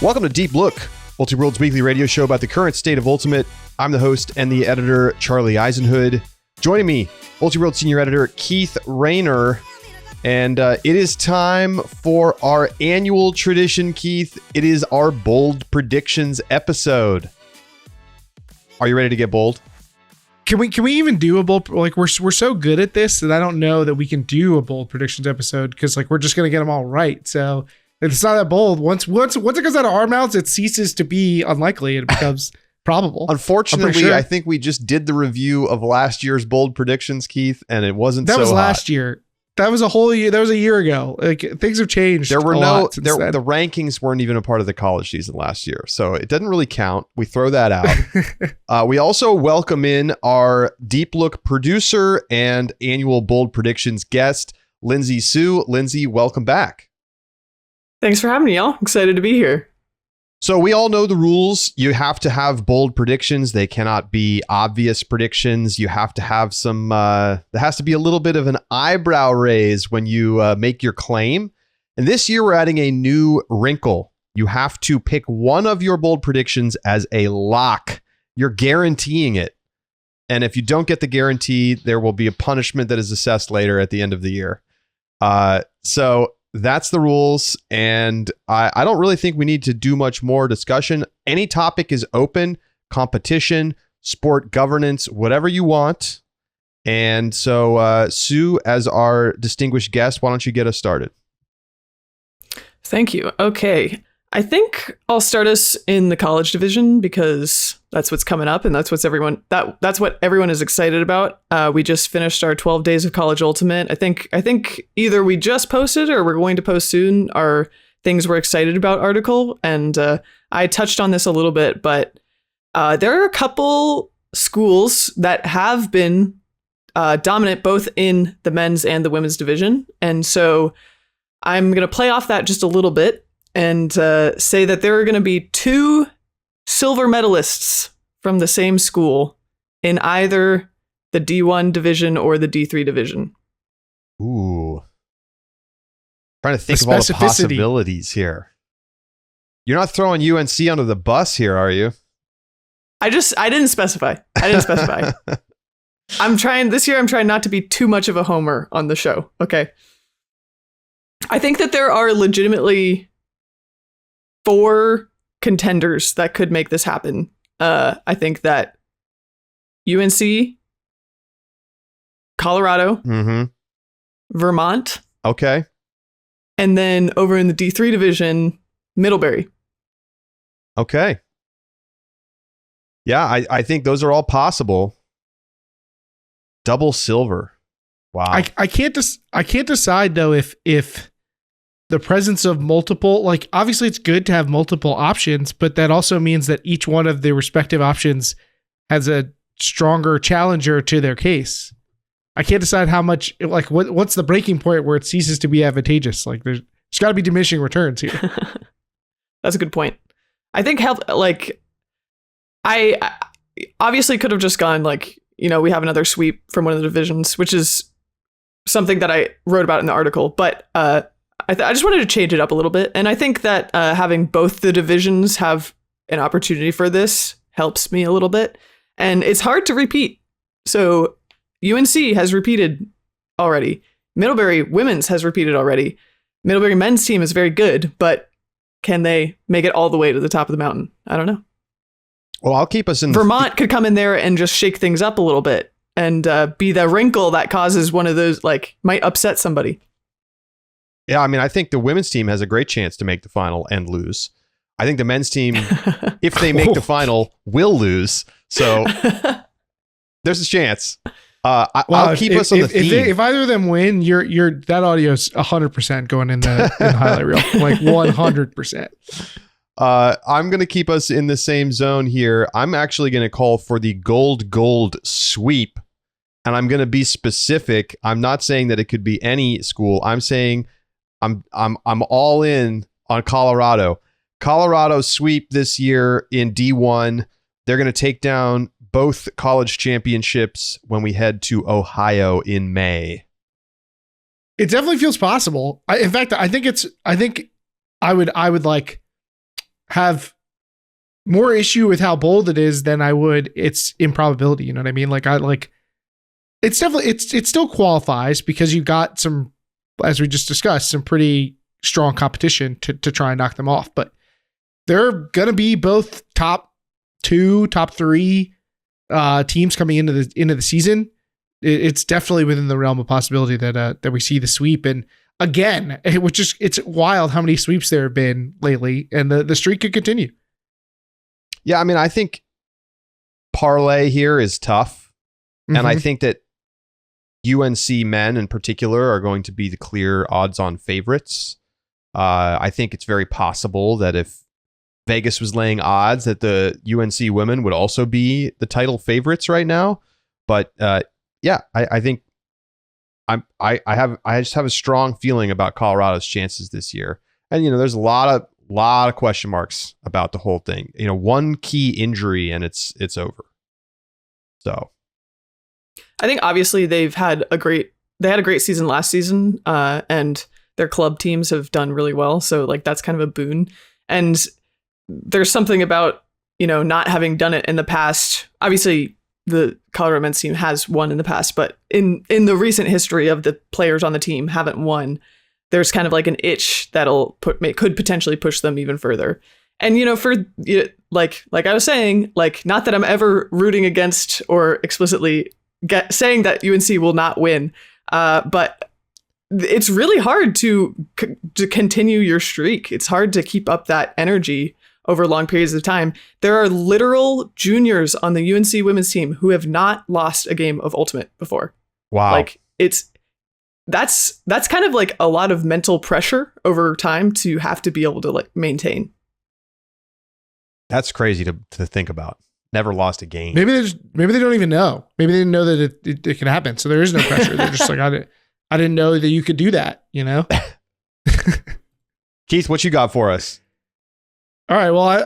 Welcome to Deep Look, Ultiworld's weekly radio show about the current state of Ultimate. I'm the host and the editor, Charlie Eisenhood. Joining me, Ultiworld senior editor Keith Rayner. And it is time for our annual tradition, Keith. It is our bold predictions episode. Are you ready to get bold? Can we even do a bold, like we're so good at this that I don't know that we can do a bold predictions episode, because like we're just gonna get them all right. So it's not that bold. Once it goes out of our mouths, it ceases to be unlikely and it becomes probable. Unfortunately, sure. I think we just did the review of last year's bold predictions, Keith, and it wasn't that so was hot. Last year. That was a whole year. That was a year ago. Like things have changed. There were the rankings weren't even a part of the college season last year, so it doesn't really count. We throw that out. We also welcome in our Deep Look producer and annual bold predictions guest, Lindsay Soo. Lindsay, welcome back. Thanks for having me, y'all. Excited to be here. So we all know the rules. You have to have bold predictions. They cannot be obvious predictions. You have to have some, there has to be a little bit of an eyebrow raise when you make your claim. And this year we're adding a new wrinkle. You have to pick one of your bold predictions as a lock. You're guaranteeing it. And if you don't get the guarantee, there will be a punishment that is assessed later at the end of the year. So that's the rules, and I don't really think we need to do much more discussion. Any topic is open, competition, sport governance, whatever you want. And so, Sue, as our distinguished guest, why don't you get us started? Thank you. Okay. I think I'll start us in the college division because that's what's coming up and that's what everyone is excited about. We just finished our 12 days of college ultimate. I think either we just posted or we're going to post soon our things we're excited about article. And I touched on this a little bit, but there are a couple schools that have been dominant both in the men's and the women's division. And so I'm going to play off that just a little bit and say that there are going to be two silver medalists from the same school in either the D1 division or the D3 division. Ooh. Trying to think of all the possibilities here. You're not throwing UNC under the bus here, are you? I didn't specify. This year I'm trying not to be too much of a homer on the show. Okay. I think that there are legitimately 4 contenders that could make this happen. I think that UNC, Colorado, Vermont. Okay. And then over in the D3 division, Middlebury. Okay. Yeah, I think those are all possible. Double silver. Wow. I can't decide though if the presence of multiple, like obviously it's good to have multiple options, but that also means that each one of the respective options has a stronger challenger to their case. I can't decide how much, like what's the breaking point where it ceases to be advantageous. Like there's got to be diminishing returns here. That's a good point. I think I obviously could have just gone like, we have another sweep from one of the divisions, which is something that I wrote about in the article, but I just wanted to change it up a little bit. And I think that having both the divisions have an opportunity for this helps me a little bit. And it's hard to repeat. So UNC has repeated already. Middlebury women's has repeated already. Middlebury men's team is very good, but can they make it all the way to the top of the mountain? I don't know. Well, I'll keep us in. Vermont could come in there and just shake things up a little bit and be the wrinkle that causes one of those, like, might upset somebody. Yeah, I mean, I think the women's team has a great chance to make the final and lose. I think the men's team, if they make the final, will lose. So there's a chance. I'll keep us on the theme. If either of them win, you're that audio is 100% going in the highlight reel, like 100%. I'm going to keep us in the same zone here. I'm actually going to call for the gold sweep, and I'm going to be specific. I'm not saying that it could be any school. I'm saying I'm all in on Colorado. Colorado sweep this year in D1. They're going to take down both college championships when we head to Ohio in May. It definitely feels possible. In fact, I think I would like, have more issue with how bold it is than I would its improbability. You know what I mean? It's definitely, it still qualifies because you got some, as we just discussed, some pretty strong competition to try and knock them off. But they're going to be both top 2, top 3 teams coming into the season. It's definitely within the realm of possibility that we see the sweep. And again, it's wild how many sweeps there have been lately, and the streak could continue. Yeah, I mean, I think parlay here is tough. And I think that UNC men in particular are going to be the clear odds-on favorites. I think it's very possible that if Vegas was laying odds, that the UNC women would also be the title favorites right now. But yeah, I think I just have a strong feeling about Colorado's chances this year. And there's a lot of question marks about the whole thing. One key injury and it's over. So I think obviously they had a great season last season, and their club teams have done really well. So that's kind of a boon. And there's something about, not having done it in the past. Obviously the Colorado men's team has won in the past, but in the recent history of the players on the team haven't won, there's kind of an itch that'll could potentially push them even further. And, for like I was saying, not that I'm ever rooting against or explicitly saying that UNC will not win, but it's really hard to continue your streak. It's hard to keep up that energy over long periods of time. There are literal juniors on the UNC women's team who have not lost a game of Ultimate before. Wow. That's kind of a lot of mental pressure over time to have to be able to maintain. That's crazy to think about. Never lost a game. Maybe they don't even know. Maybe they didn't know that it can happen. So there is no pressure. They're just I didn't know that you could do that, Keith, what you got for us? All right. Well,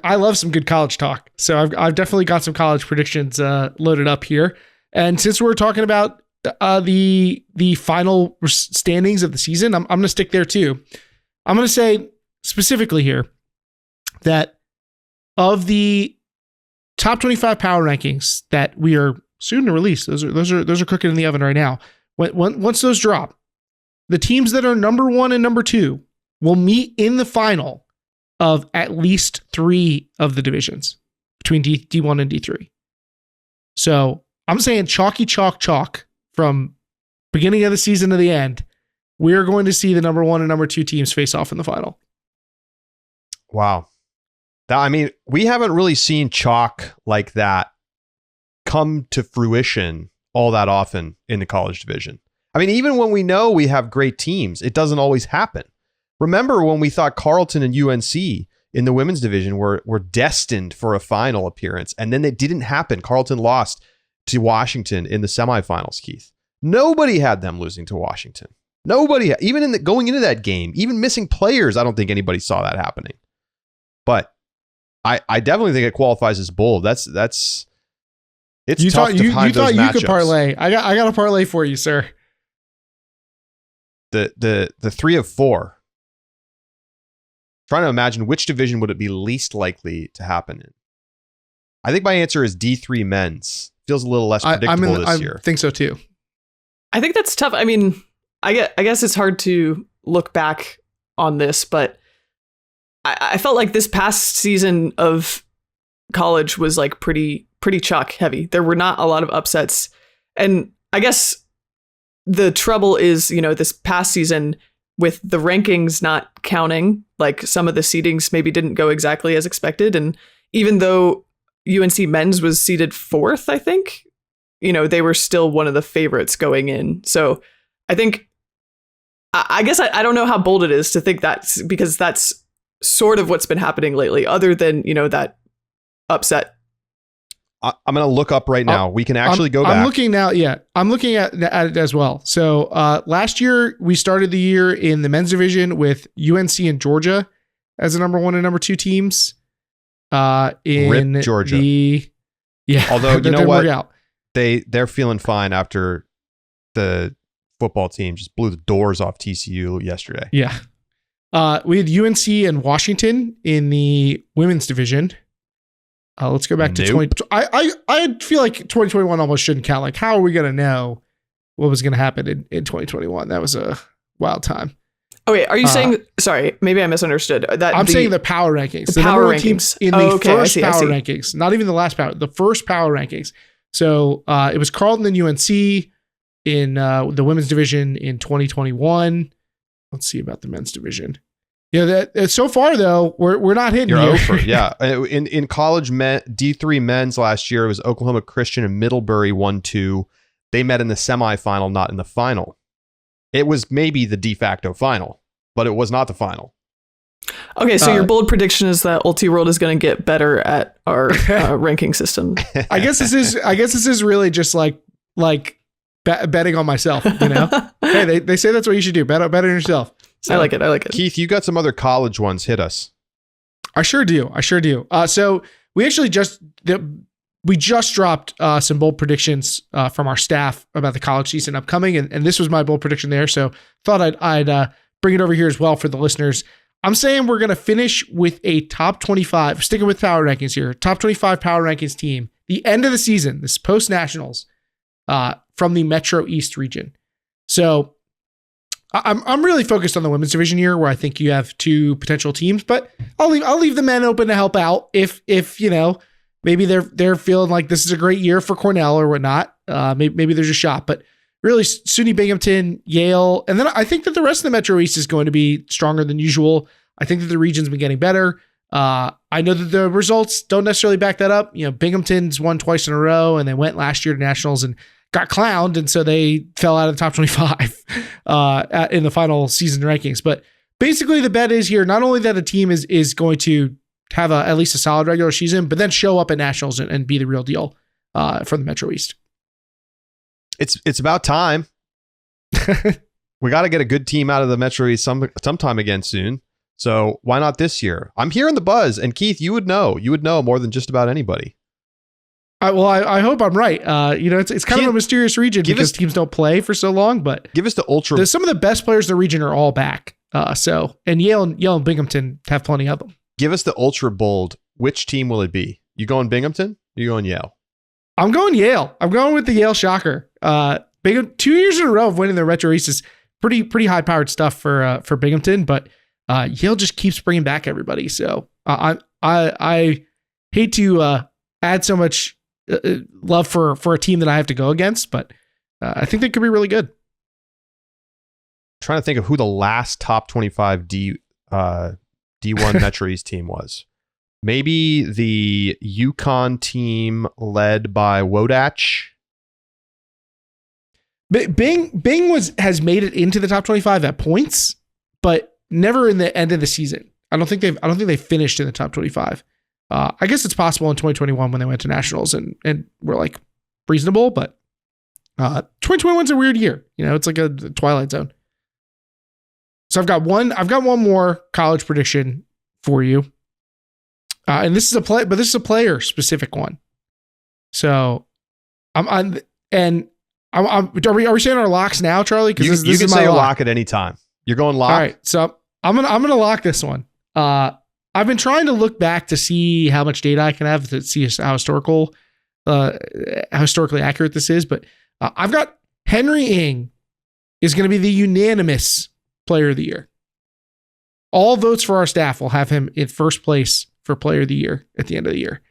I love some good college talk. So I've definitely got some college predictions loaded up here. And since we're talking about the final standings of the season, I'm going to stick there too. I'm going to say specifically here that of the top 25 power rankings that we are soon to release, those are cooking in the oven right now. Once those drop, the teams that are number 1 and number 2 will meet in the final of at least 3 of the divisions between D1 and D3. So I'm saying chalky chalk from beginning of the season to the end. We're going to see the number 1 and number 2 teams face off in the final. Wow. We haven't really seen chalk like that come to fruition all that often in the college division. Even when we know we have great teams, it doesn't always happen. Remember when we thought Carleton and UNC in the women's division were destined for a final appearance, and then it didn't happen. Carleton lost to Washington in the semifinals, Keith. Nobody had them losing to Washington. Nobody, even going into that game, even missing players, I don't think anybody saw that happening. But I definitely think it qualifies as bold. It's tough to find you those thought matchups. You could parlay. I got a parlay for you, sir. The 3 of 4. Trying to imagine which division would it be least likely to happen in. I think my answer is D3 men's. Feels a little less predictable this year. I think so too. I think that's tough. I guess it's hard to look back on this, but I felt like this past season of college was pretty chalk heavy. There were not a lot of upsets. And I guess the trouble is, this past season with the rankings not counting, some of the seedings maybe didn't go exactly as expected. And even though UNC men's was seeded 4th, I think, they were still one of the favorites going in. So I think, I guess I don't know how bold it is to think that's because that's sort of what's been happening lately, other than, that upset. I'm going to look up right now. We can actually go back. I'm looking now. Yeah, I'm looking at it as well. So last year we started the year in the men's division with UNC and Georgia as the number 1 and number 2 teams. In Georgia. Although you know what, they're feeling fine after the football team just blew the doors off TCU yesterday. Yeah. We had UNC and Washington in the women's division. Let's go back to 20. I feel like 2021 almost shouldn't count. Like, how are we going to know what was going to happen in 2021? That was a wild time. Oh, wait, are you saying, sorry, maybe I misunderstood. I'm saying the power rankings. The power rankings. In the first power rankings, not even the last power, the first power rankings. So it was Carleton and UNC in the women's division in 2021. Let's see about the men's division. Yeah, that so far though, we're not hitting. You're over. Yeah, in college D3 men's last year, it was Oklahoma Christian and Middlebury 1-2. They met in the semifinal, not in the final. It was maybe the de facto final, but it was not the final. Okay, so your bold prediction is that Ulti World is going to get better at our ranking system. I guess this is really just like betting on myself. You know, hey, they say that's what you should do. Bet on yourself. So, I like it. Keith, you got some other college ones. Hit us. I sure do. So we actually just dropped some bold predictions from our staff about the college season upcoming, and this was my bold prediction there. So thought I'd bring it over here as well for the listeners. I'm saying we're going to finish with a top 25, sticking with power rankings here, top 25 power rankings team, the end of the season, this post nationals, from the Metro East region. So I'm really focused on the women's division here, where I think you have two potential teams, but I'll leave the men open to help out if you know, maybe they're feeling like this is a great year for Cornell or whatnot. Maybe there's a shot, but really SUNY Binghamton, Yale, and then I think that the rest of the Metro East is going to be stronger than usual. I think that the region's been getting better. I know that the results don't necessarily back that up. You know, Binghamton's won twice in a row, and they went last year to nationals and got clowned, and so they fell out of the top 25 in the final season rankings. But basically, the bet is here not only that a team is going to have at least a solid regular season, but then show up at nationals and be the real deal for the Metro East. It's about time. We got to get a good team out of the Metro East sometime again soon. So why not this year? I'm hearing the buzz, and Keith, you would know more than just about anybody. I hope I'm right. You know, it's kind of a mysterious region because teams don't play for so long. But give us the ultra. Some of the best players in the region are all back. And Yale and Binghamton have plenty of them. Give us the ultra bold. Which team will it be? You going Binghamton? Or you going Yale? I'm going Yale. I'm going with the Yale Shocker. 2 years in a row of winning the Retro East is pretty high powered stuff for Binghamton, but Yale just keeps bringing back everybody. So I hate to add so much love for a team that I have to go against, but I think they could be really good. I'm trying to think of who the last top 25 D1 Metro East team was. Maybe the Yukon team led by Wodach. Bing has made it into the top 25 at points, but never in the end of the season. I don't think they finished in the top 25. I guess it's possible in 2021 when they went to nationals and were like reasonable, but 2021's a weird year. You know, it's like a twilight zone. So I've got one more college prediction for you. And this is a player specific one. So are we saying our locks now, Charlie? Because you can say a lock at any time. You're going lock. All right. So I'm gonna lock this one. I've been trying to look back to see how much data I can have to see how historically accurate this is. But I've got Henry Ing is going to be the unanimous player of the year. All votes for our staff will have him in first place for player of the year at the end of the year.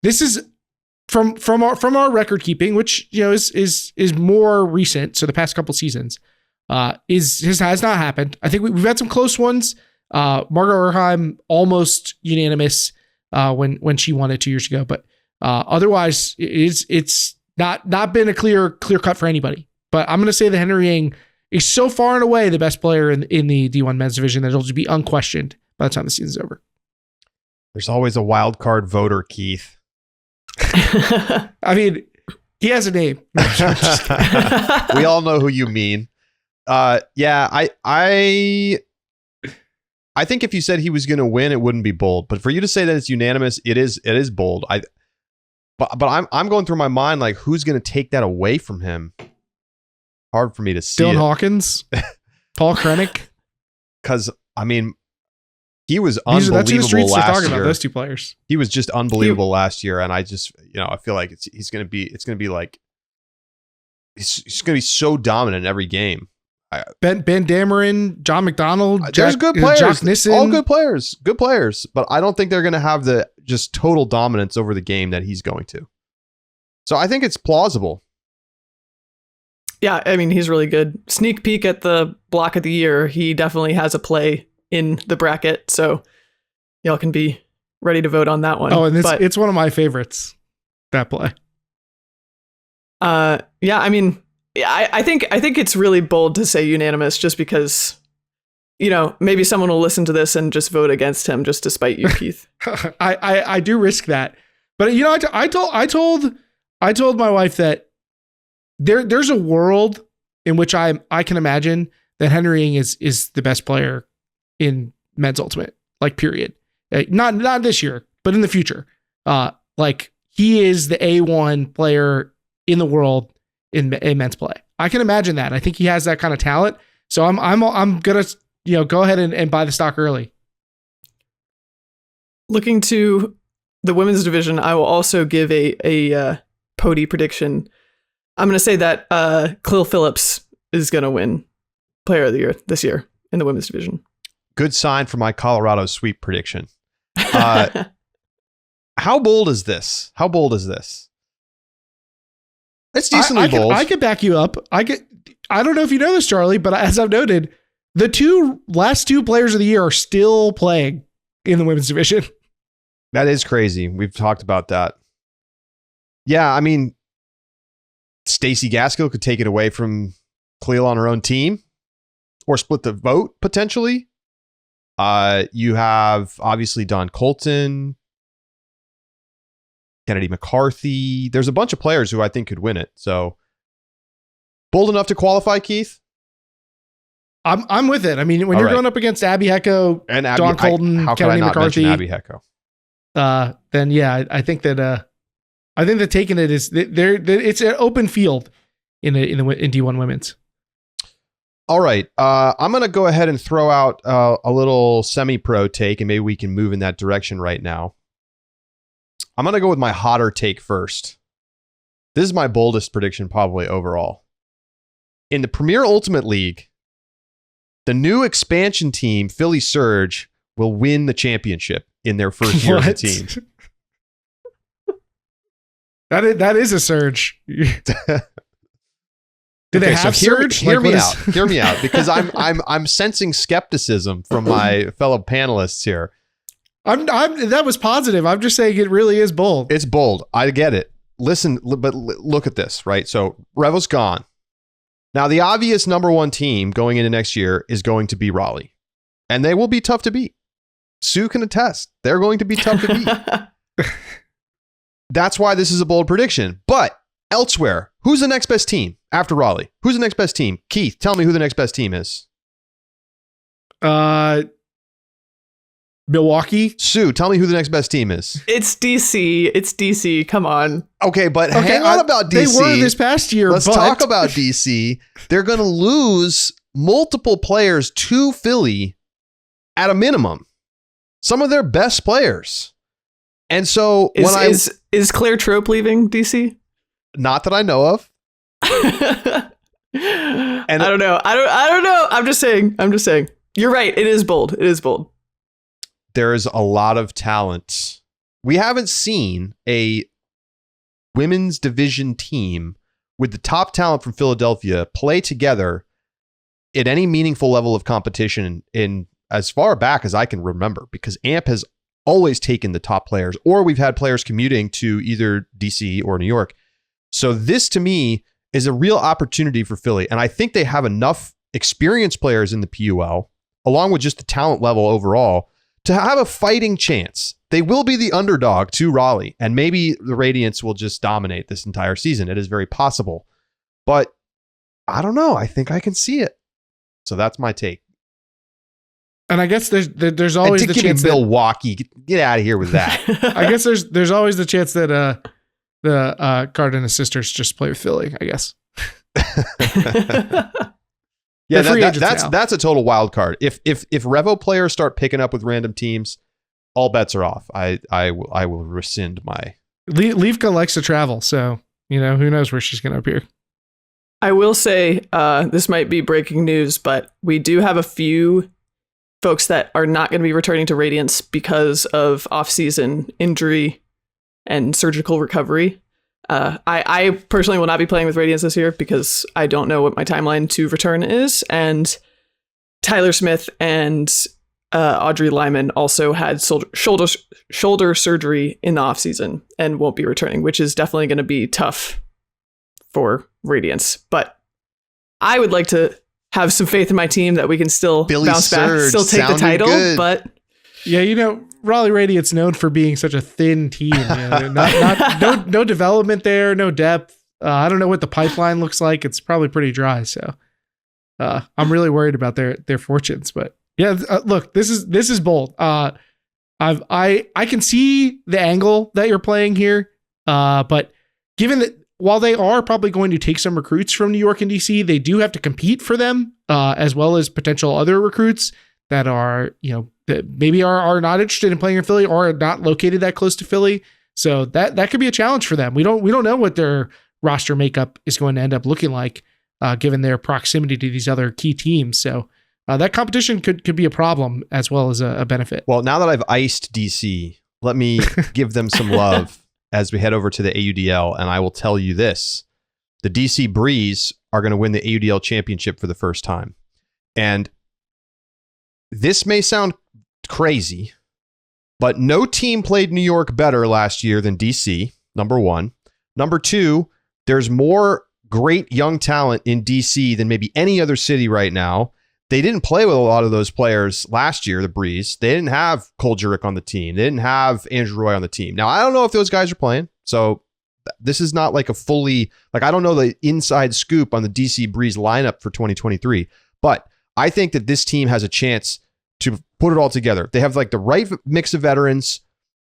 This is from our record keeping, which you know is more recent. So the past couple seasons has not happened. I think we've had some close ones. Margot Erheim almost unanimous when she won it 2 years ago, but otherwise it's not been a clear cut for anybody. But I'm going to say that Henry Ing is so far and away the best player in the D1 men's division that it'll just be unquestioned by the time the season's over. There's always a wild card voter, Keith. I mean, he has a name. We all know who you mean. Yeah, I think if you said he was going to win, it wouldn't be bold. But for you to say that it's unanimous, it is bold. But I'm going through my mind like who's going to take that away from him. Hard for me to see. Dylan Hawkins, Paul Krennic. Because I mean, He was That's who the unbelievable streets are last talking about. year. Those two players. He was just unbelievable last year, and I just, I feel like it's going to be like he's going to be so dominant in every game. Ben Dameron, John McDonald, there's good players, Jack Nissen. all good players, but I don't think they're going to have the just total dominance over the game that he's going to. So I think it's plausible. Yeah, I mean, he's really good. Sneak peek at the block of the year. He definitely has a play in the bracket, so y'all can be ready to vote on that one. Oh, and it's one of my favorites, that play. Yeah, I mean, I think it's really bold to say unanimous just because, maybe someone will listen to this and just vote against him just to spite you, Keith. I do risk that. But I told my wife that there's a world in which I can imagine that Henry Ing is the best player in men's ultimate, like period. Not this year, but in the future. Like he is the A1 player in the world in men's play. I can imagine that. I think he has that kind of talent. So I'm gonna go ahead and buy the stock early. Looking to the women's division, I will also give a Pody prediction. I'm going to say that Clell Phillips is going to win Player of the Year this year in the women's division. Good sign for my Colorado sweep prediction. How bold is this? It's decently bold. I could back you up. I don't know if you know this, Charlie, but as I've noted, the last two players of the year are still playing in the women's division. That is crazy. We've talked about that. Yeah, I mean, Stacey Gaskell could take it away from Clell on her own team or split the vote potentially. You have obviously Don Colton, Kennedy McCarthy. There's a bunch of players who I think could win it. So bold enough to qualify, Keith? I'm with it. I mean, when you're going up against Abby Hecko and Don Colton, how Kennedy could I not McCarthy, mention Abby Hecko? Then yeah, I think that taking it is it's an open field in D1 women's. All right, I'm gonna go ahead and throw out a little semi-pro take, and maybe we can move in that direction right now. I'm gonna go with my hotter take first. This is my boldest prediction probably overall. In the Premier Ultimate League, the new expansion team, Philly Surge, will win the championship in their first year of the team. That is a surge. Do they have surge? Hear me out, because I'm sensing skepticism from my fellow panelists here. That was positive. I'm just saying it really is bold. It's bold. I get it. Listen, but look at this, right? So Revel's gone. Now the obvious number one team going into next year is going to be Raleigh, and they will be tough to beat. Sue can attest. They're going to be tough to beat. That's why this is a bold prediction. But elsewhere, who's the next best team after Raleigh? Who's the next best team? Keith, tell me who the next best team is. Milwaukee. Sue, tell me who the next best team is. It's DC. Come on. Okay, but hang on about DC. They were this past year. Let's talk about DC. They're going to lose multiple players to Philly at a minimum. Some of their best players. And so is Claire Trope leaving DC? Not that I know of. And I don't know. I don't know. I'm just saying. You're right. It is bold. There is a lot of talent. We haven't seen a women's division team with the top talent from Philadelphia play together at any meaningful level of competition in as far back as I can remember, because AMP has always taken the top players, or we've had players commuting to either DC or New York. So this to me is a real opportunity for Philly. And I think they have enough experienced players in the PUL, along with just the talent level overall, to have a fighting chance. They will be the underdog to Raleigh, and maybe the Radiants will just dominate this entire season. It is very possible, but I don't know. I think I can see it. So that's my take. And I guess there's always the chance that Milwaukee, get out of here with that. I guess there's always the chance that the Cardenas sisters just play with Philly, I guess. Yeah, They're free agents now. that's a total wild card. If Revo players start picking up with random teams, all bets are off. I will rescind my. Leafka likes to travel, so who knows where she's going to appear. I will say this might be breaking news, but we do have a few folks that are not going to be returning to Radiance because of off-season injury and surgical recovery. I personally will not be playing with Radiance this year because I don't know what my timeline to return is. And Tyler Smith and Audrey Lyman also had shoulder surgery in the offseason and won't be returning, which is definitely going to be tough for Radiance. But I would like to have some faith in my team that we can still bounce back, still take the title. Good. But yeah, Raleigh Radiant's known for being such a thin team. No development there, no depth. I don't know what the pipeline looks like. It's probably pretty dry. So I'm really worried about their fortunes. But yeah, look, this is bold. I can see the angle that you're playing here. But given that while they are probably going to take some recruits from New York and DC, they do have to compete for them, as well as potential other recruits that are, that maybe are not interested in playing in Philly or are not located that close to Philly. So that could be a challenge for them. We don't know what their roster makeup is going to end up looking like, given their proximity to these other key teams. So that competition could be a problem as well as a benefit. Well, now that I've iced DC, let me give them some love as we head over to the AUDL. And I will tell you this, the DC Breeze are going to win the AUDL championship for the first time. And this may sound crazy, but no team played New York better last year than DC, number one. Number two, there's more great young talent in DC than maybe any other city right now. They didn't play with a lot of those players last year, the Breeze. They didn't have Cole Jurek on the team. They didn't have Andrew Roy on the team. Now, I don't know if those guys are playing, so this is not like a fully, I don't know the inside scoop on the DC Breeze lineup for 2023, but I think that this team has a chance to put it all together. They have the right mix of veterans,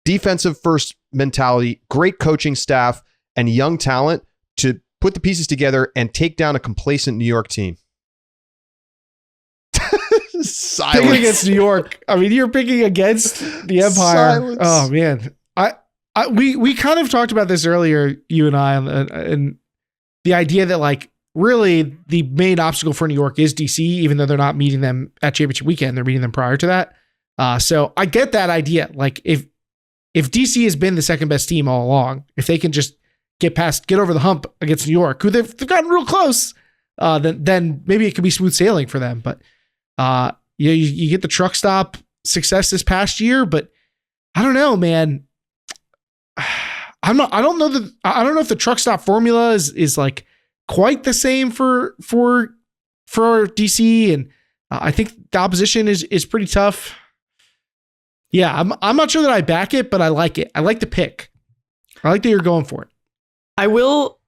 defensive first mentality, great coaching staff, and young talent to put the pieces together and take down a complacent New York team. Silence. Picking against New York. I mean, you're picking against the Empire. Silence. Oh man, we kind of talked about this earlier, you and I, and the idea that really the main obstacle for New York is DC, even though they're not meeting them at championship weekend, they're meeting them prior to that. So I get that idea. If DC has been the second best team all along, if they can just get over the hump against New York, who they've gotten real close, then maybe it could be smooth sailing for them. But you get the truck stop success this past year, but I don't know, man. I don't know if the truck stop formula is quite the same for DC, and I think the opposition is pretty tough. Yeah, I'm not sure that I back it, but I like it. I like the pick. I like that you're going for it. I will.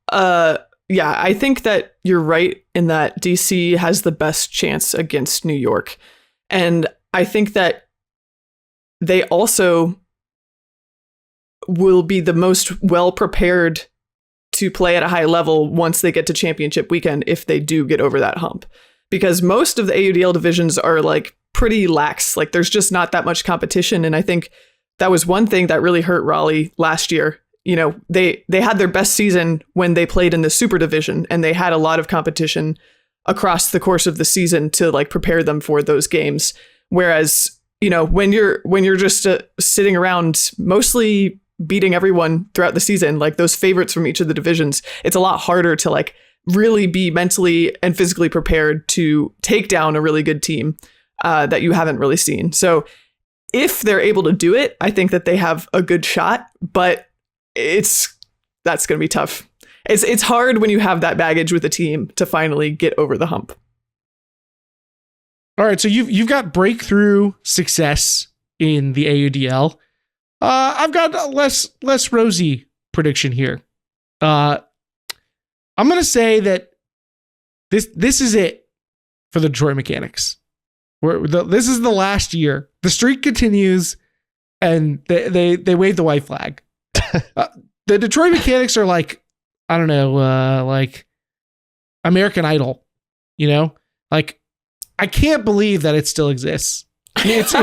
Yeah, I think that you're right in that DC has the best chance against New York. And I think that they also will be the most well prepared to play at a high level once they get to championship weekend, if they do get over that hump. Because most of the AUDL divisions are pretty lax. There's just not that much competition. And I think that was one thing that really hurt Raleigh last year. They had their best season when they played in the super division, and they had a lot of competition across the course of the season to prepare them for those games. Whereas, when you're just sitting around mostly beating everyone throughout the season, those favorites from each of the divisions, it's a lot harder to really be mentally and physically prepared to take down a really good team that you haven't really seen. So if they're able to do it, I think that they have a good shot, but that's going to be tough. It's hard when you have that baggage with a team to finally get over the hump. All right, so you've got breakthrough success in the AUDL. I've got a less rosy prediction here. I'm going to say that this is it for the Detroit Mechanics. This is the last year. The streak continues, and they wave the white flag. The Detroit Mechanics are I don't know, American Idol, Like, I can't believe that it still exists. It's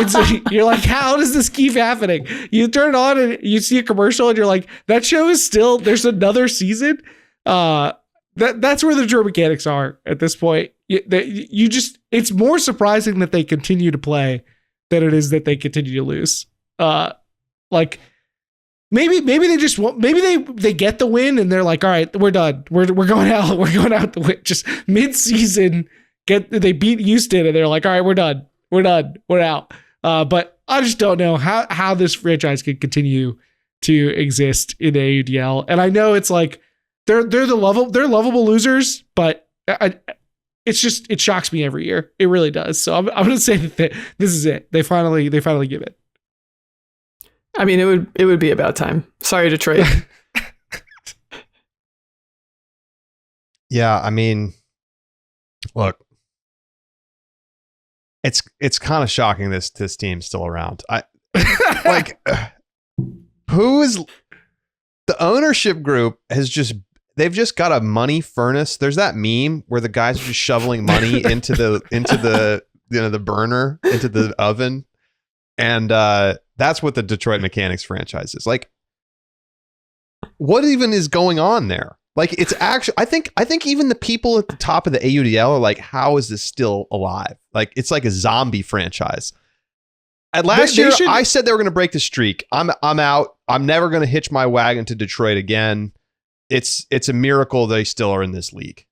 you're like, how does this keep happening? You turn it on and you see a commercial and you're like, that show is still, there's another season. That's where the Detroit Mechanics are at this point. It's more surprising that they continue to play than it is that they continue to lose. Like maybe they just want, maybe they get the win and they're like, all right, we're done. We're going out. We're going out the win. Just mid-season, they beat Houston and they're like, all right, we're done. We're done. We're out. But I just don't know how this franchise could continue to exist in the AUDL. And I know it's like they're lovable losers, but it shocks me every year. It really does. So I'm going to say that this is it. They finally give it. I mean, it would be about time. Sorry, Detroit. Yeah, I mean, look, it's kind of shocking this team's still around. Who is the ownership group they've just got a money furnace. There's that meme where the guys are just shoveling money into the the burner, into the oven. And that's what the Detroit Mechanics franchise is. Like, what even is going on there? Like, it's actually, I think even the people at the top of the AUDL are like, how is this still alive? Like, it's like a zombie franchise. And last year, I said they were going to break the streak. I'm out. I'm never going to hitch my wagon to Detroit again. It's a miracle they still are in this league.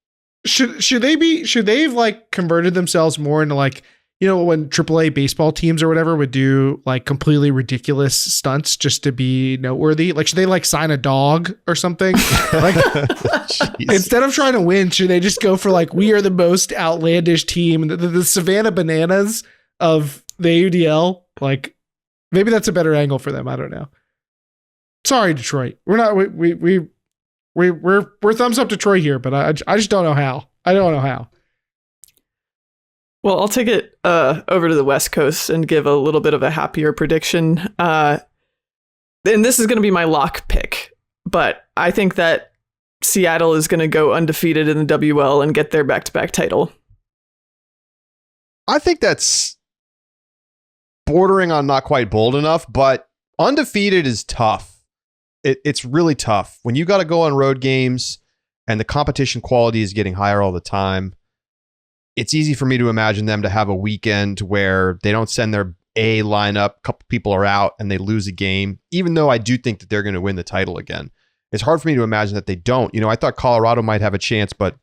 Should they have like converted themselves more into like, you know, when AAA baseball teams or whatever would do like completely ridiculous stunts just to be noteworthy? Like, should they like sign a dog or something? Like, instead of trying to win, should they just go for like, we are the most outlandish team, the Savannah Bananas of the AUDL? Like, maybe that's a better angle for them. I don't know. Sorry, Detroit. We're not, we're thumbs up Detroit here, but I just don't know how. I don't know how. Well, I'll take it over to the West Coast and give a little bit of a happier prediction. And this is going to be my lock pick, but I think that Seattle is going to go undefeated in the WL and get their back-to-back title. I think that's bordering on not quite bold enough, but undefeated is tough. It's really tough. When you got to go on road games and the competition quality is getting higher all the time, it's easy for me to imagine them to have a weekend where they don't send their A lineup, a couple people are out, and they lose a game, even though I do think that they're going to win the title again. It's hard for me to imagine that they don't. You know, I thought Colorado might have a chance, but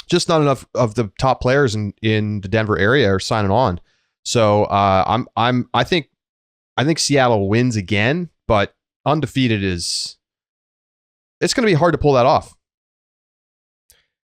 just not enough of the top players in the Denver area are signing on. So I think Seattle wins again, but undefeated it's going to be hard to pull that off.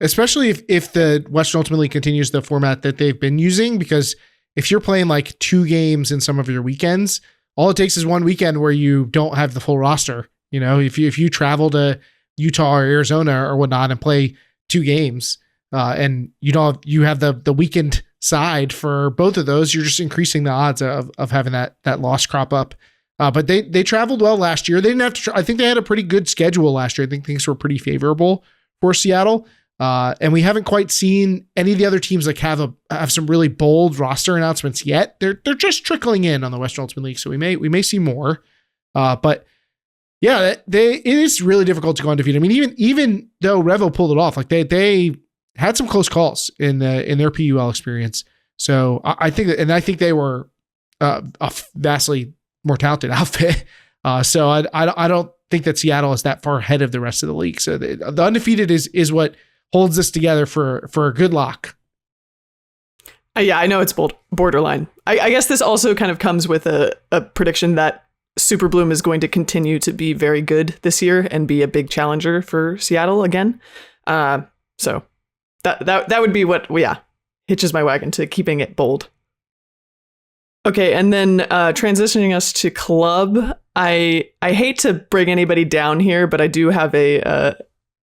Especially if the Western ultimately continues the format that they've been using, because if you're playing like 2 games in some of your weekends, all it takes is one weekend where you don't have the full roster. You know, if you travel to Utah or Arizona or whatnot and play 2 games, and you have the weekend side for both of those, you're just increasing the odds of having that loss crop up. But they traveled well last year. They didn't have to. I think they had a pretty good schedule last year. I think things were pretty favorable for Seattle. And we haven't quite seen any of the other teams like have some really bold roster announcements yet. They're just trickling in on the Western Ultimate League, so we may see more. But yeah, it is really difficult to go undefeated. I mean, even though Revo pulled it off, like they had some close calls in their PUL experience. So I think they were a vastly more talented outfit. So I don't think that Seattle is that far ahead of the rest of the league. So the undefeated is what holds this together for a good lock. Yeah, I know it's borderline. I guess this also kind of comes with a prediction that Super Bloom is going to continue to be very good this year and be a big challenger for Seattle again. So that would be what, hitches my wagon to keeping it bold. Okay, and then transitioning us to club, I hate to bring anybody down here, but I do have a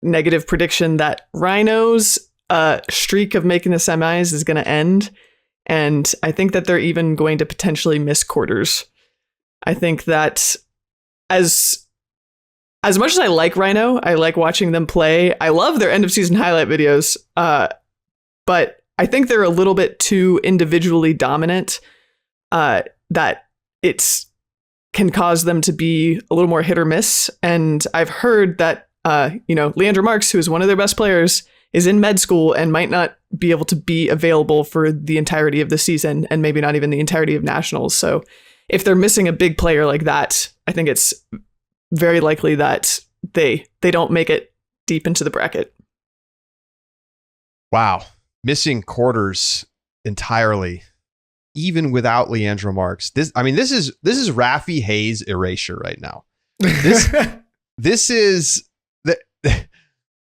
negative prediction that Rhino's streak of making the semis is going to end, and I think that they're even going to potentially miss quarters. I think that as much as I like Rhino, I like watching them play. I love their end of season highlight videos, but I think they're a little bit too individually dominant, that it's can cause them to be a little more hit or miss. And I've heard that, Leandra Marks, who is one of their best players, is in med school and might not be able to be available for the entirety of the season and maybe not even the entirety of nationals. So if they're missing a big player like that, I think it's very likely that they don't make it deep into the bracket. Wow. Missing quarters entirely, even without Leandra Marks. This is Rafi Hayes erasure right now. This is the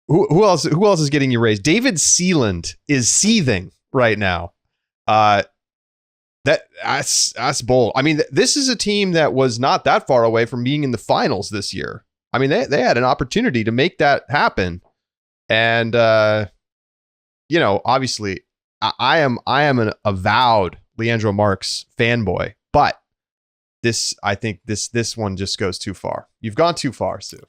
who else is getting erased? David Sealand is seething right now. That's bold. I mean, this is a team that was not that far away from being in the finals this year. I mean, they had an opportunity to make that happen. And obviously I am an avowed Leandra Marks fanboy, but I think this one just goes too far. You've gone too far, Sue.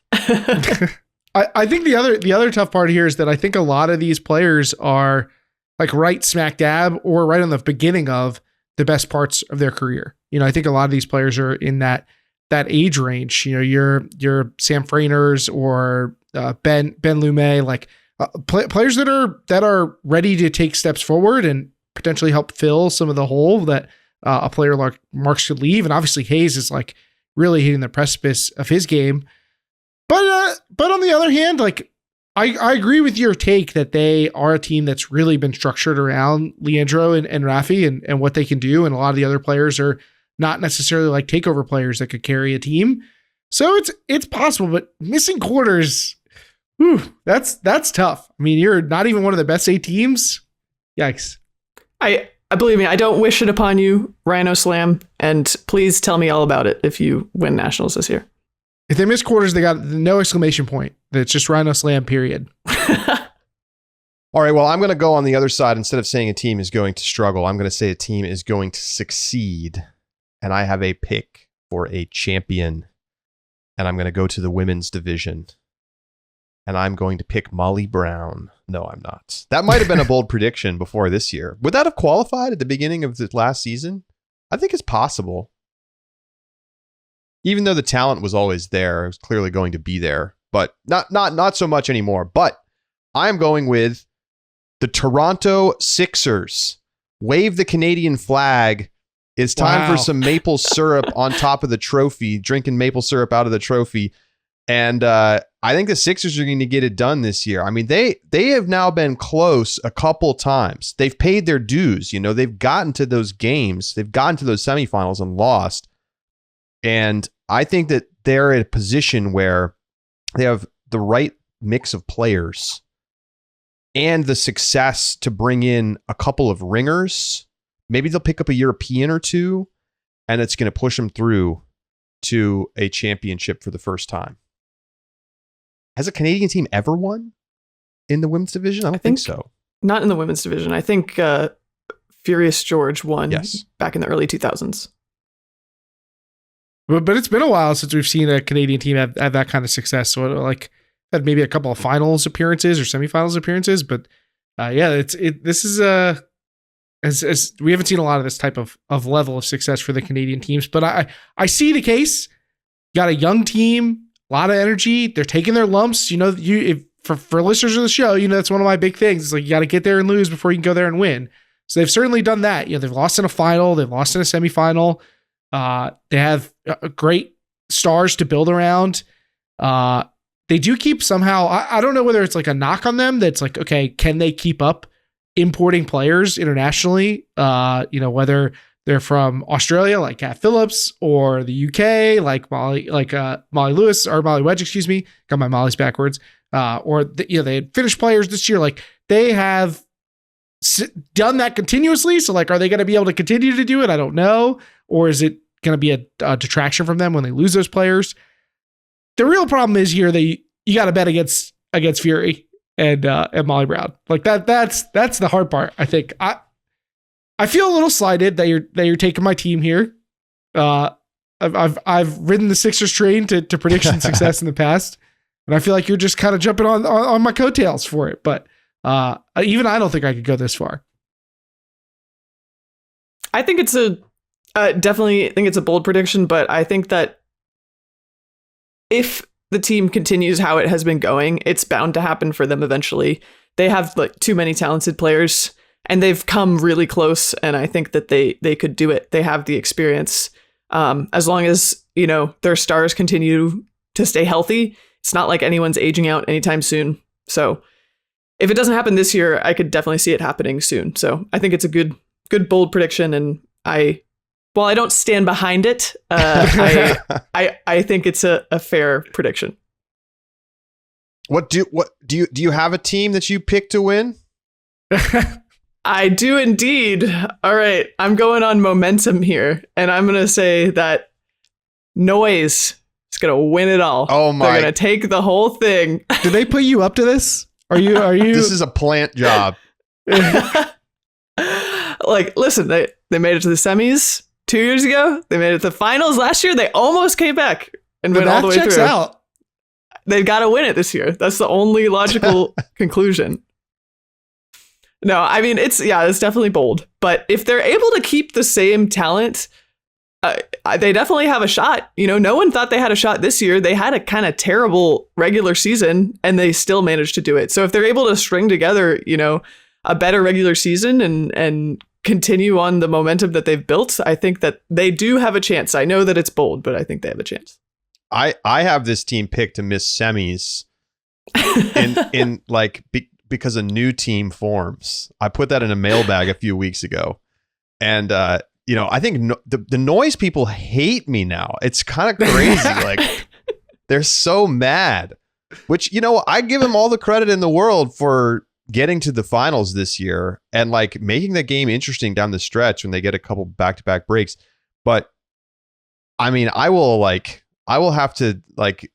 I think the other tough part here is that I think a lot of these players are like right smack dab or right on the beginning of the best parts of their career. I think a lot of these players are in that age range. Your Sam Frainers or Ben Lumet, like players that are ready to take steps forward and potentially help fill some of the hole that a player like Marks could leave. And obviously Hayes is like really hitting the precipice of his game. But on the other hand, like I agree with your take that they are a team that's really been structured around Leandro and Rafi and what they can do. And a lot of the other players are not necessarily like takeover players that could carry a team. So it's possible, but missing quarters, that's tough. I mean, you're not even one of the best 8 teams. Yikes. I believe me, I don't wish it upon you, Rhino Slam, and please tell me all about it if you win nationals this year. If they miss quarters, they got no exclamation point. It's just Rhino Slam, period. All right, well, I'm going to go on the other side. Instead of saying a team is going to struggle, I'm going to say a team is going to succeed. And I have a pick for a champion. And I'm going to go to the women's division. And I'm going to pick Molly Brown. No, I'm not. That might have been a bold prediction before this year. Would that have qualified at the beginning of the last season? I think it's possible. Even though the talent was always there, it was clearly going to be there, but not so much anymore. But I'm going with the Toronto Sixers. Wave the Canadian flag. It's time for some maple syrup on top of the trophy, drinking maple syrup out of the trophy. And I think the Sixers are going to get it done this year. I mean, they have now been close a couple times. They've paid their dues. They've gotten to those games. They've gotten to those semifinals and lost. And I think that they're at a position where they have the right mix of players and the success to bring in a couple of ringers. Maybe they'll pick up a European or two, and it's going to push them through to a championship for the first time. Has a Canadian team ever won in the women's division? I don't think so. Not in the women's division. I think Furious George won back in the early 2000s. But it's been a while since we've seen a Canadian team have that kind of success. So like had maybe a couple of finals appearances or semifinals appearances. But this is as we haven't seen a lot of this type of level of success for the Canadian teams. But I see the case. Got a young team, a lot of energy. They're taking their lumps. For listeners of the show, that's one of my big things. It's like you got to get there and lose before you can go there and win. So they've certainly done that. They've lost in a final. They've lost in a semifinal. They have great stars to build around. They do keep somehow, I don't know whether it's like a knock on them that's like, okay, can they keep up importing players internationally? Whether they're from Australia, like Kat Phillips, or the UK, like Molly Lewis or Molly Wedge, excuse me, got my Molly's backwards. They had Finnish players this year. Like they have done that continuously. So like, are they going to be able to continue to do it? I don't know. Or is it going to be a detraction from them when they lose those players? The real problem is here that you got to bet against Fury and Molly Brown. Like that's the hard part. I think I feel a little slighted that you're taking my team here. I've ridden the Sixers train to prediction success in the past, and I feel like you're just kind of jumping on my coattails for it. But even I don't think I could go this far. I think it's definitely think it's a bold prediction, but I think that if the team continues how it has been going, it's bound to happen for them eventually. They have like too many talented players and they've come really close. And I think that they could do it. They have the experience. As long as, their stars continue to stay healthy, it's not like anyone's aging out anytime soon. So if it doesn't happen this year, I could definitely see it happening soon. So I think it's a good bold prediction. And while I don't stand behind it, I think it's a fair prediction. Do you have a team that you pick to win? I do indeed. All right, I'm going on momentum here, and I'm going to say that Noise is going to win it all. Oh my! They're going to take the whole thing. Did they put you up to this? Are you? This is a plant job. Like, listen, they made it to the semis 2 years ago. They made it to the finals last year. They almost came back and went all the way through. Out. They've got to win it this year. That's the only logical conclusion. No, I mean, it's definitely bold. But if they're able to keep the same talent, they definitely have a shot. No one thought they had a shot this year. They had a kind of terrible regular season and they still managed to do it. So if they're able to string together, a better regular season and continue on the momentum that they've built, I think that they do have a chance. I know that it's bold, but I think they have a chance. I have this team picked to miss semis because a new team forms. I put that in a mailbag a few weeks ago. And, I think the Noise people hate me now. It's kind of crazy. Like, they're so mad, which, I give them all the credit in the world for getting to the finals this year and like making the game interesting down the stretch when they get a couple back-to-back breaks. But I mean, I will have to like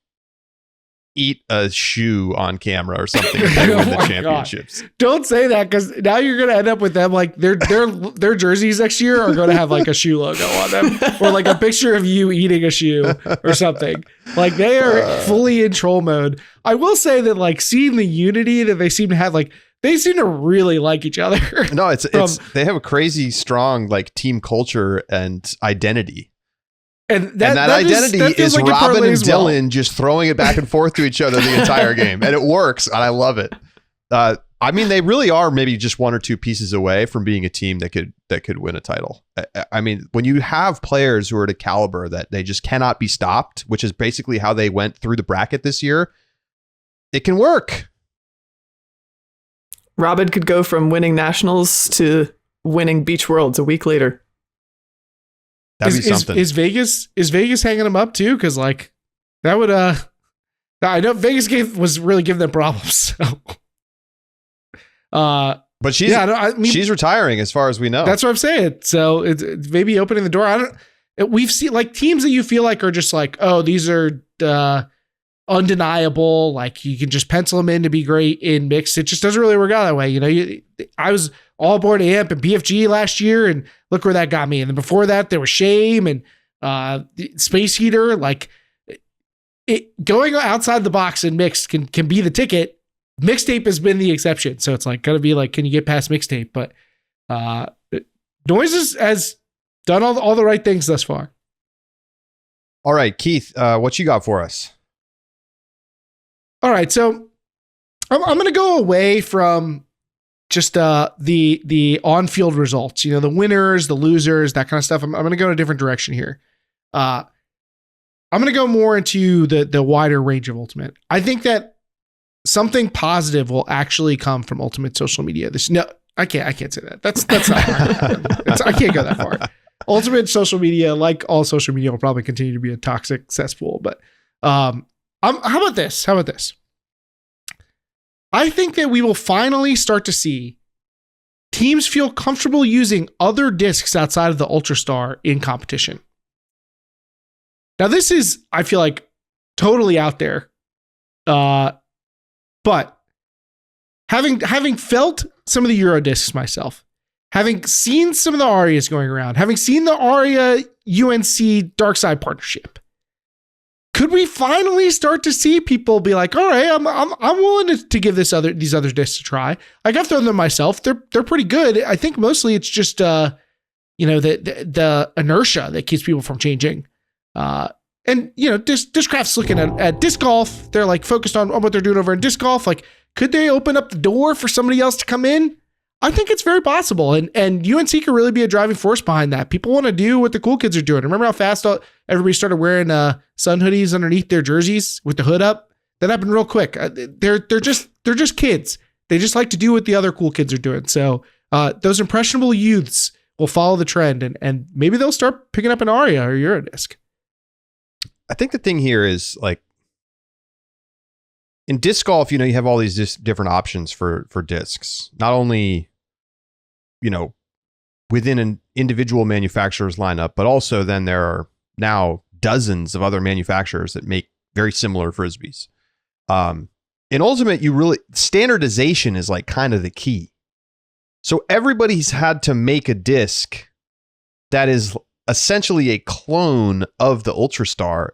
eat a shoe on camera or something if they win the championships. God. Don't say that, because now you're going to end up with them like their jerseys next year are going to have like a shoe logo on them or like a picture of you eating a shoe or something. Like they are fully in troll mode. I will say that like seeing the unity that they seem to have, like they seem to really like each other. No, it's they have a crazy strong like team culture and identity. And that identity is like Robin and Dylan just throwing it back and forth to each other the entire game. And it works. And I love it. I mean, they really are maybe just one or two pieces away from being a team that could win a title. I mean, when you have players who are at a caliber that they just cannot be stopped, which is basically how they went through the bracket this year, it can work. Robin could go from winning nationals to winning Beach Worlds a week later. That'd be something. Is Vegas hanging them up too? Because like that would I know Vegas was really giving them problems. So. But she's retiring as far as we know. That's what I'm saying. So it's maybe opening the door. We've seen like teams that you feel like are just like, oh, these are undeniable. Like you can just pencil them in to be great in mixed. It just doesn't really work out that way. I was all aboard AMP and BFG last year, and look where that got me. And then before that, there was Shame and Space Heater. Like it going outside the box in mixed can be the ticket. Mixtape has been the exception. So it's like, gotta be like, can you get past mixtape? But Noise has done all the right things thus far. All right, Keith, what you got for us? All right. So I'm going to go away from just the on-field results, the winners, the losers, that kind of stuff. I'm going to go in a different direction here. I'm going to go more into the wider range of Ultimate. I think that something positive will actually come from Ultimate social media. I can't say that. That's not I can't go that far. Ultimate social media, like all social media, will probably continue to be a toxic cesspool. But how about this? I think that we will finally start to see teams feel comfortable using other discs outside of the Ultrastar in competition. Now, this is, I feel like, totally out there. But having felt some of the Euro discs myself, having seen some of the Arias going around, having seen the Aria UNC Darkside partnership, could we finally start to see people be like, all right, I'm willing to give these other discs a try. Like I've thrown them myself. They're pretty good. I think mostly it's just the inertia that keeps people from changing. And Discraft's looking at disc golf. They're like focused on what they're doing over in disc golf. Like, could they open up the door for somebody else to come in? I think it's very possible. And UNC could really be a driving force behind that. People want to do what the cool kids are doing. Remember how fast everybody started wearing sun hoodies underneath their jerseys with the hood up? That happened real quick. They're just kids. They just like to do what the other cool kids are doing. So those impressionable youths will follow the trend, and maybe they'll start picking up an Aria or Eurodisc. I think the thing here is, like, in disc golf, you have all these different options for discs. Not only, within an individual manufacturer's lineup, but also then there are now dozens of other manufacturers that make very similar Frisbees. In Ultimate, standardization is like kind of the key. So everybody's had to make a disc that is essentially a clone of the Ultrastar.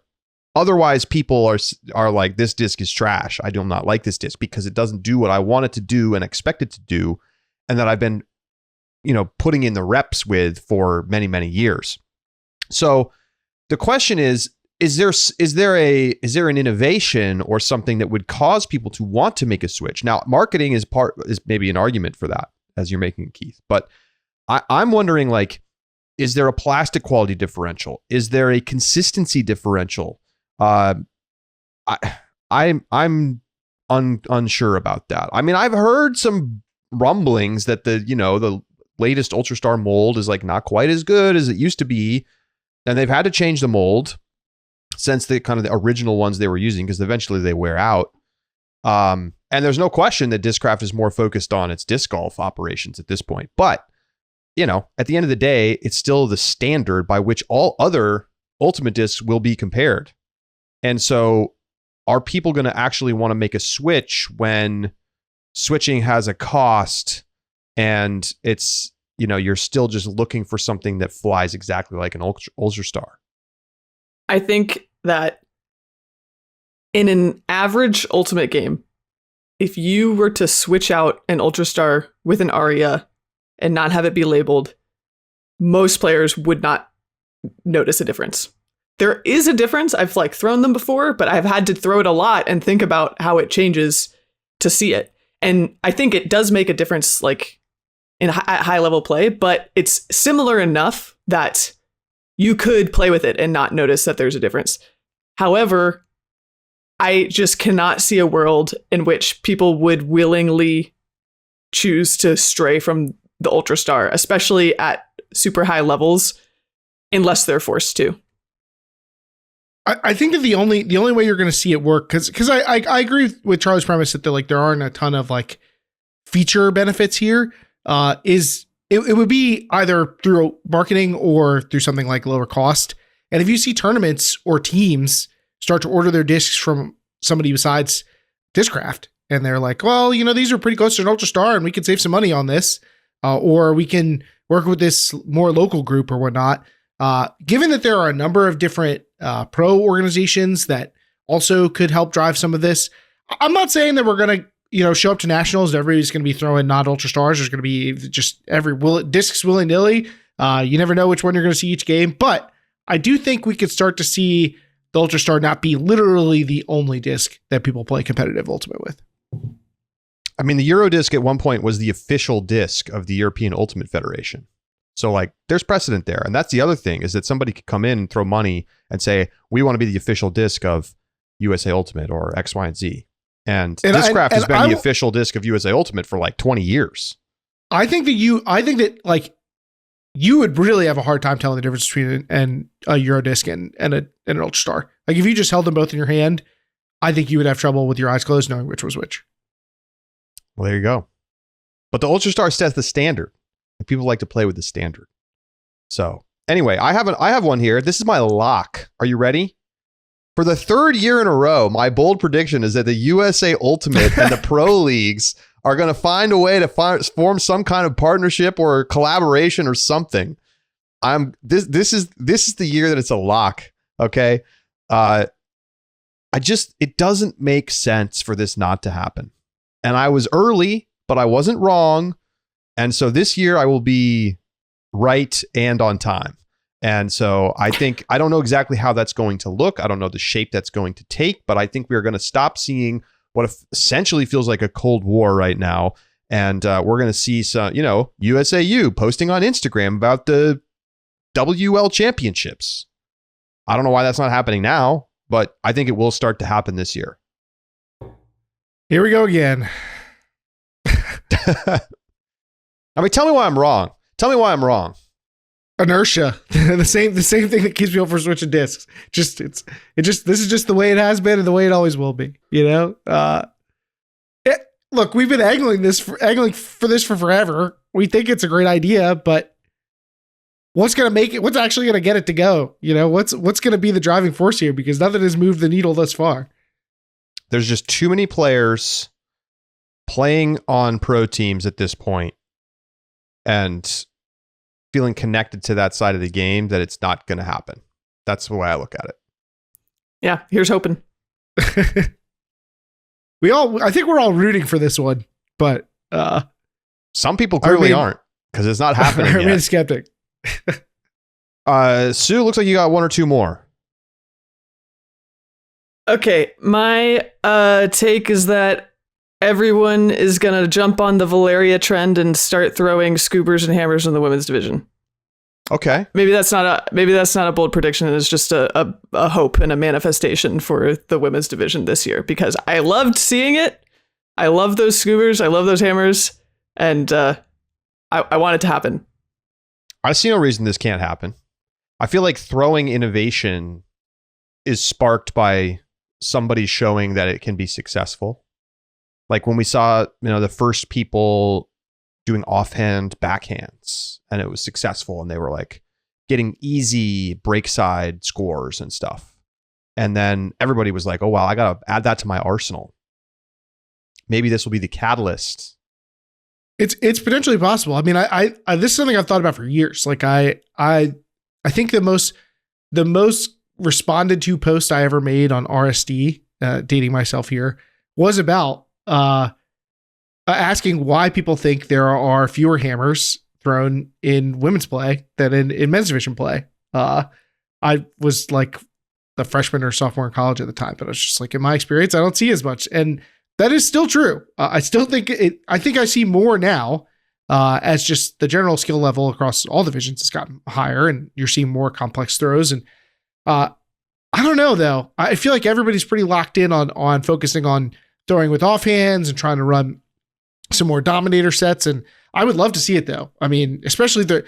Otherwise, people are like, this disc is trash. I do not like this disc because it doesn't do what I want it to do and expect it to do, and that I've been, putting in the reps with for many, many years. So the question is there an innovation or something that would cause people to want to make a switch? Now, marketing is maybe an argument for that, as you're making, Keith. But I'm wondering, like, is there a plastic quality differential? Is there a consistency differential? I'm unsure about that. I mean, I've heard some rumblings that the latest Ultrastar mold is like not quite as good as it used to be, and they've had to change the mold since the kind of the original ones they were using, because eventually they wear out. And there's no question that Discraft is more focused on its disc golf operations at this point. But at the end of the day, it's still the standard by which all other Ultimate discs will be compared. And so are people going to actually want to make a switch when switching has a cost and it's, you're still just looking for something that flies exactly like an Ultrastar? I think that in an average Ultimate game, if you were to switch out an Ultrastar with an Aria and not have it be labeled, most players would not notice a difference. There is a difference. I've thrown them before, but I've had to throw it a lot and think about how it changes to see it. And I think it does make a difference, at high level play, but it's similar enough that you could play with it and not notice that there's a difference. However, I just cannot see a world in which people would willingly choose to stray from the Ultrastar, especially at super high levels, unless they're forced to. I think that the only way you're going to see it work, because I agree with Charlie's premise that there aren't a ton of feature benefits here, is it would be either through marketing or through something like lower cost. And if you see tournaments or teams start to order their discs from somebody besides Discraft, and they're like, well, these are pretty close to an Ultrastar and we could save some money on this, or we can work with this more local group or whatnot. Given that there are a number of different pro organizations that also could help drive some of this, I'm not saying that we're going to show up to nationals and everybody's going to be throwing not Ultrastars. There's going to be just discs willy-nilly. You never know which one you're going to see each game, but I do think we could start to see the Ultrastar not be literally the only disc that people play competitive Ultimate with. I mean, the Eurodisc at one point was the official disc of the European Ultimate Federation. So there's precedent there. And that's the other thing, is that somebody could come in and throw money and say, we want to be the official disc of USA Ultimate or X, Y, and Z. And Discraft has been the official disc of USA Ultimate for 20 years. I think that you would really have a hard time telling the difference between a Eurodisc and an Ultrastar. If you just held them both in your hand, I think you would have trouble with your eyes closed knowing which was which. Well, there you go. But the Ultrastar sets the standard. And people like to play with the standard. So anyway, I have one here. This is my lock. Are you ready? For the third year in a row, my bold prediction is that the USA Ultimate and the pro leagues are going to find a way to form some kind of partnership or collaboration or something. This is the year that it's a lock. Okay. It doesn't make sense for this not to happen. And I was early, but I wasn't wrong. And so this year I will be right and on time. And so I don't know exactly how that's going to look. I don't know the shape that's going to take, but I think we're going to stop seeing what essentially feels like a Cold War right now. And we're going to see some, USAU posting on Instagram about the WL championships. I don't know why that's not happening now, but I think it will start to happen this year. Here we go again. I mean, tell me why I'm wrong. Tell me why I'm wrong. Inertia. the same thing that keeps people from switching discs. This is just the way it has been and the way it always will be. Look, we've been angling for this for forever. We think it's a great idea, but what's going to make it? What's actually going to get it to go? What's going to be the driving force here? Because nothing has moved the needle thus far. There's just too many players playing on pro teams at this point and feeling connected to that side of the game that it's not going to happen. That's the way I look at it. Yeah, here's hoping. I think we're all rooting for this one, but some people clearly aren't because it's not happening yet. I remain skeptic. Sue, looks like you got one or two more. Okay, my take is that everyone is going to jump on the Valeria trend and start throwing scoobers and hammers in the women's division. Okay. Maybe that's not a bold prediction. It's just a hope and a manifestation for the women's division this year, because I loved seeing it. I love those scoobers. I love those hammers. And I want it to happen. I see no reason this can't happen. I feel like throwing innovation is sparked by somebody showing that it can be successful. Like when we saw, the first people doing offhand backhands and it was successful and they were like getting easy breakside scores and stuff. And then everybody was like, oh, wow, I got to add that to my arsenal. Maybe this will be the catalyst. It's potentially possible. I mean, I this is something I've thought about for years. Like I think the most responded to post I ever made on RSD, dating myself here, was about asking why people think there are fewer hammers thrown in women's play than in men's division play. I was like a freshman or sophomore in college at the time, but I was just like, in my experience, I don't see as much. And that is still true. I still think I think I see more now as just the general skill level across all divisions has gotten higher and you're seeing more complex throws. And I don't know, though. I feel like everybody's pretty locked in on focusing on throwing with offhands and trying to run some more dominator sets. And I would love to see it, though. I mean, especially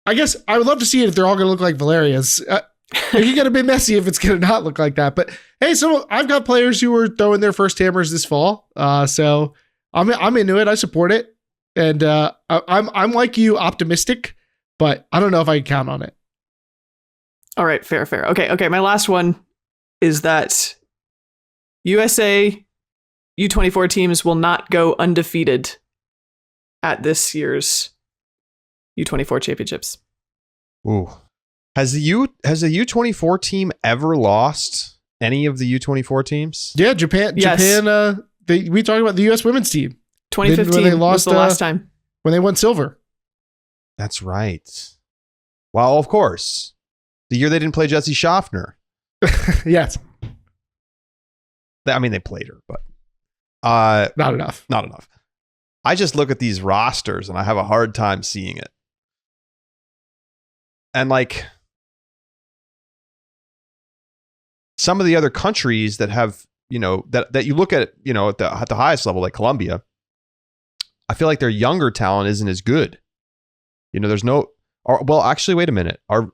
I guess I would love to see it if they're all going to look like Valeria's. It can get a bit messy if it's going to not look like that. But hey, so I've got players who are throwing their first hammers this fall. So I'm into it. I support it. And I'm like you, optimistic, but I don't know if I can count on it. All right, fair. Okay. My last one is that USA U24 teams will not go undefeated at this year's U24 championships. Ooh. Has the U24 team ever lost any of the U24 teams? Yeah, Japan. Yes. Japan. We talked about the U.S. women's team. 2015 was the last time when they won silver. That's right. Well, of course, the year they didn't play Jesse Schaffner. Yes. I mean, they played her, but not enough. Not enough. I just look at these rosters and I have a hard time seeing it. And like some of the other countries that have, that you look at, at the highest level, like Colombia, I feel like their younger talent isn't as good. There's actually, wait a minute. Are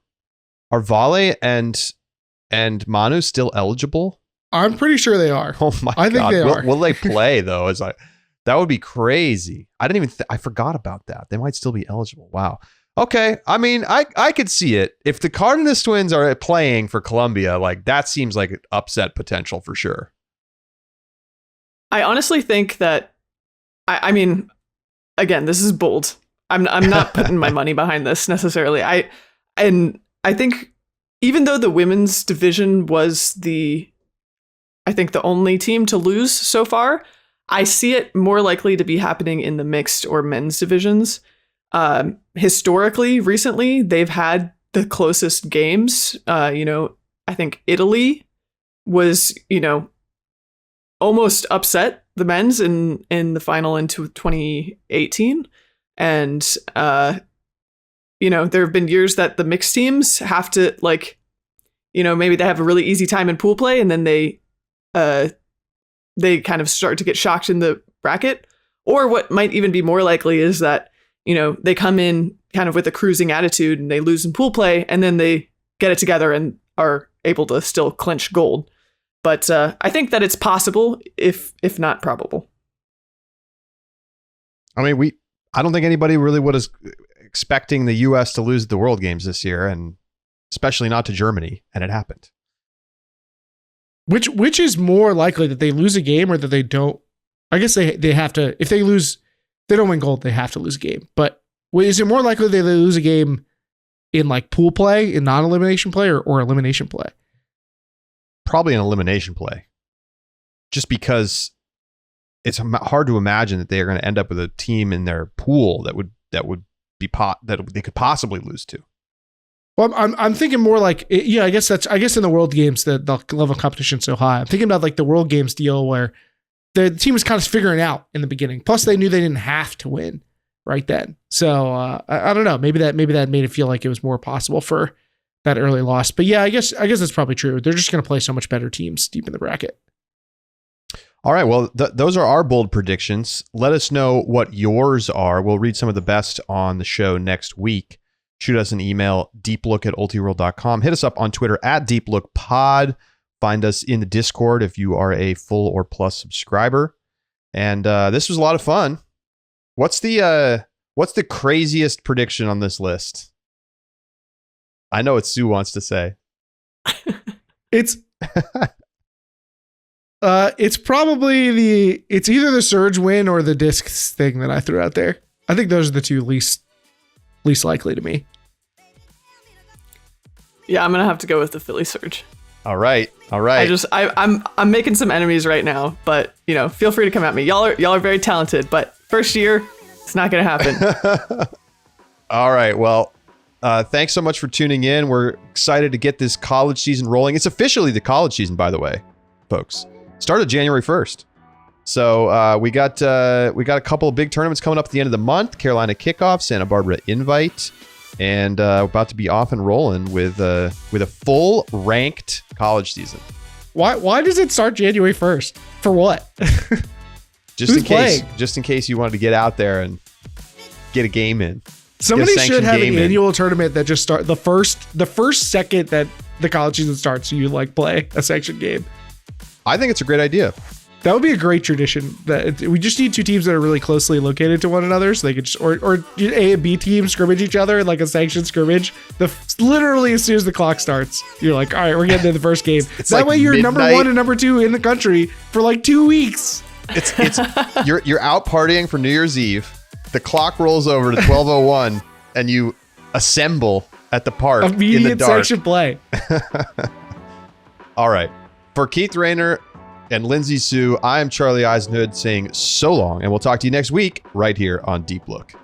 Vale and Manu still eligible? I'm pretty sure they are. Oh my God. I think they are. Will they play though? That would be crazy. I didn't even, I forgot about that. They might still be eligible. Wow. Okay. I mean, I could see it. If the Cardenas twins are playing for Colombia, like that seems like upset potential for sure. I honestly think that, I mean, again, this is bold. I'm not putting my money behind this necessarily. I think even though the women's division was I think the only team to lose so far, I see it more likely to be happening in the mixed or men's divisions. historically, recently, they've had the closest games. I think Italy was, almost upset the men's in the final into 2018. And, there have been years that the mixed teams have to, maybe they have a really easy time in pool play and then they kind of start to get shocked in the bracket. Or what might even be more likely is that, they come in kind of with a cruising attitude and they lose in pool play and then they get it together and are able to still clinch gold. But I think that it's possible, if not probable. I mean, I don't think anybody really was expecting the U.S. to lose the World Games this year, and especially not to Germany, and it happened. Which is more likely, that they lose a game or that they don't? I guess they have to. If they don't win gold, they have to lose a game. But is it more likely that they lose a game in like pool play, in non-elimination play, or elimination play? Probably an elimination play, just because it's hard to imagine that they are going to end up with a team in their pool that they could possibly lose to. Well, I'm thinking more like, I guess in the World Games the level of competition is so high. I'm thinking about like the World Games deal where the team was kind of figuring out in the beginning. Plus, they knew they didn't have to win right then. So I don't know. Maybe that made it feel like it was more possible for that early loss. But yeah, I guess that's probably true. They're just going to play so much better teams deep in the bracket. All right. Well, those are our bold predictions. Let us know what yours are. We'll read some of the best on the show next week. Shoot us an email, deeplook@ultiworld.com. Hit us up on Twitter @deeplookpod. Find us in the Discord if you are a full or plus subscriber. And this was a lot of fun. What's the craziest prediction on this list? I know what Sue wants to say. It's probably it's either the Surge win or the discs thing that I threw out there. I think those are the two least likely to me. Yeah, I'm gonna have to go with the Philly Surge. All right. I'm making some enemies right now, but feel free to come at me. Y'all are very talented, but first year, it's not gonna happen. All right. Well, thanks so much for tuning in. We're excited to get this college season rolling. It's officially the college season, by the way, folks. Started January 1st. So we got a couple of big tournaments coming up at the end of the month. Carolina Kickoff, Santa Barbara Invite, and about to be off and rolling with a full ranked college season. Why does it start January 1st? For what? Just in case you wanted to get out there and get a game in. Somebody should have an annual tournament that just start the first second that the college season starts. You play a sanctioned game. I think it's a great idea. That would be a great tradition. That we just need two teams that are really closely located to one another, so they could just or A and B teams scrimmage each other like a sanctioned scrimmage. Literally as soon as the clock starts, you're like, all right, we're getting to the first game. That way, you're midnight. Number 1 and number 2 in the country for 2 weeks. It's you're out partying for New Year's Eve. The clock rolls over to 12:01, and you assemble at the park immediate in the dark. Sanctioned play. All right. For Keith Rayner and Lindsay Soo, I am Charlie Eisenhood saying so long, and we'll talk to you next week right here on Deep Look.